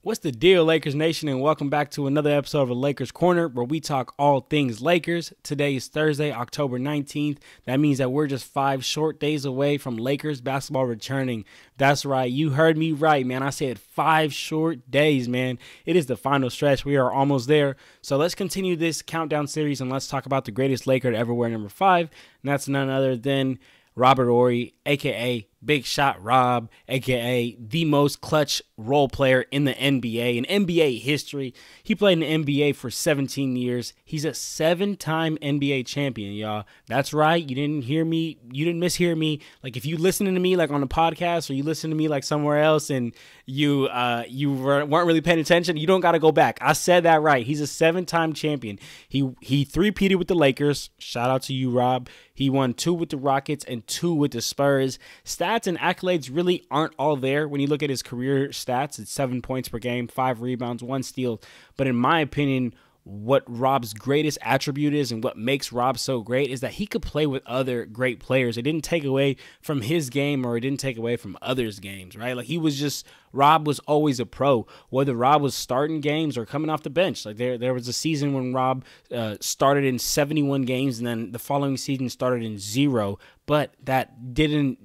What's the deal, Lakers Nation, and welcome back to another episode of a Lakers Corner where we talk all things Lakers. Today is Thursday, October 19th. That means that we're just 5 short days away from Lakers basketball returning. That's right. You heard me right, man. I said 5 short days, man. It is the final stretch. We are almost there. So let's continue this countdown series and let's talk about the greatest Laker to ever wear number 5. And that's none other than Robert Horry, a.k.a. Big Shot Rob, a.k.a. the most clutch role player in the NBA, in NBA history. He played in the NBA for 17 years. He's a 7-time NBA champion, y'all. That's right. You didn't hear me. You didn't mishear me. Like, if you listening to me, like, on the podcast, or you listen to me, like, somewhere else, and you weren't really paying attention, you don't got to go back. I said that right. He's a 7-time champion. He three-peated with the Lakers. Shout out to you, Rob. He won 2 with the Rockets and 2 with the Spurs. Stats and accolades really aren't all there. When you look at his career stats, it's 7 points per game, 5 rebounds, 1 steal. But in my opinion, what Rob's greatest attribute is and what makes Rob so great is that he could play with other great players. It didn't take away from his game, or it didn't take away from others' games, right? Like, Rob was always a pro, whether Rob was starting games or coming off the bench. Like, there was a season when Rob started in 71 games, and then the following season started in 0. But that didn't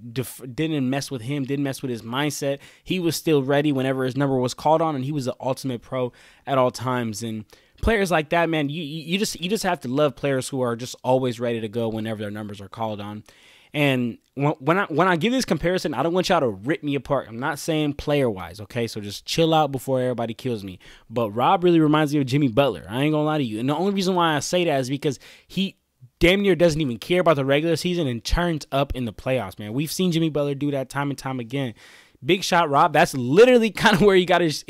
mess with him, didn't mess with his mindset. He was still ready whenever his number was called on, and he was the ultimate pro at all times. And players like that, man, you just have to love players who are just always ready to go whenever their numbers are called on. And when I give this comparison, I don't want y'all to rip me apart. I'm not saying player-wise, okay? So just chill out before everybody kills me. But Rob really reminds me of Jimmy Butler. I ain't gonna lie to you. And the only reason why I say that is because he damn near doesn't even care about the regular season and turns up in the playoffs, man. We've seen Jimmy Butler do that time and time again. Big Shot Rob, that's literally kind of where he got his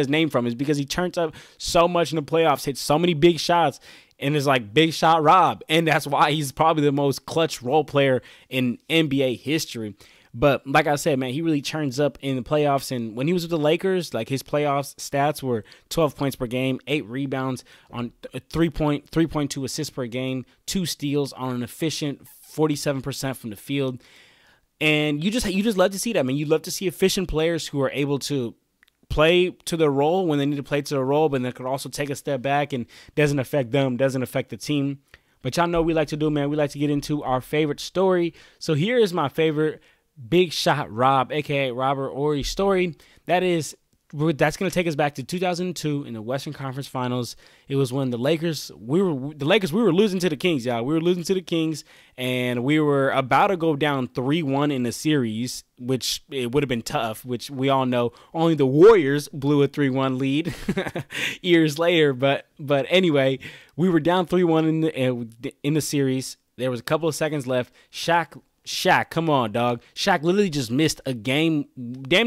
name from, is because he turns up so much in the playoffs, hits so many big shots, and is like Big Shot Rob. And that's why he's probably the most clutch role player in NBA history. But like I said, man, he really turns up in the playoffs. And when he was with the Lakers, like, his playoffs stats were 12 points per game, 8 rebounds on 3.2 assists per game, 2 steals on an efficient 47% from the field. And you just love to see that, man. You love to see efficient players who are able to play to their role when they need to play to their role, but they could also take a step back and doesn't affect them, doesn't affect the team. But y'all know what we like to do, man. We like to get into our favorite story. So here is my favorite Big Shot Rob, a.k.a. Robert Horry story. That's going to take us back to 2002 in the Western Conference Finals. It was when we were losing to the Kings, y'all. We were losing to the Kings, and we were about to go down 3-1 in the series, which it would have been tough, which we all know only the Warriors blew a 3-1 lead years later. But anyway, we were down 3-1 in the series. There was a couple of seconds left. Shaq, come on, dog. Shaq literally just missed damn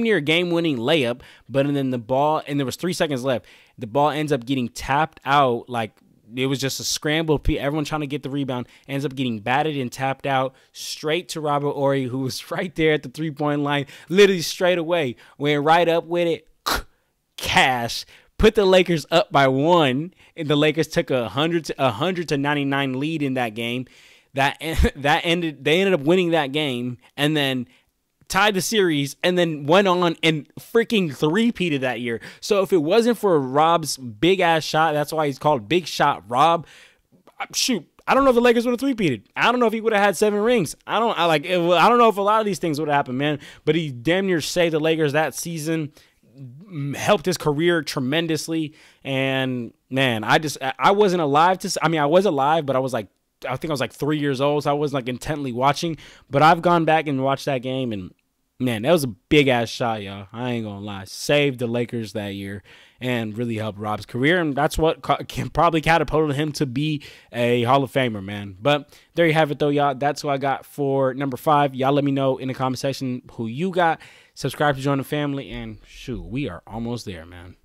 near a game-winning layup, but then the ball, and there was 3 seconds left. The ball ends up getting tapped out, like it was just a scramble. Everyone trying to get the rebound, ends up getting batted and tapped out straight to Robert Horry, who was right there at the 3-point line, literally straight away. Went right up with it, cash. Put the Lakers up by 1, and the Lakers took a 100-99 lead in that game. They ended up winning that game and then tied the series and then went on and freaking three-peated that year. So if it wasn't for Rob's big-ass shot, that's why he's called Big Shot Rob, shoot, I don't know if the Lakers would have three-peated. I don't know if he would have had 7 rings. I don't know if a lot of these things would have happened, man. But he damn near saved the Lakers that season, helped his career tremendously. And, man, I wasn't alive I was alive, but I think I was like 3 years old, so I wasn't like intently watching. But I've gone back and watched that game, and man, that was a big-ass shot, y'all. I ain't gonna lie. Saved the Lakers that year and really helped Rob's career, and that's what probably catapulted him to be a Hall of Famer, man. But there you have it, though, y'all. That's what I got for number 5. Y'all let me know in the comment section who you got. Subscribe to join the family, and shoot, we are almost there, man.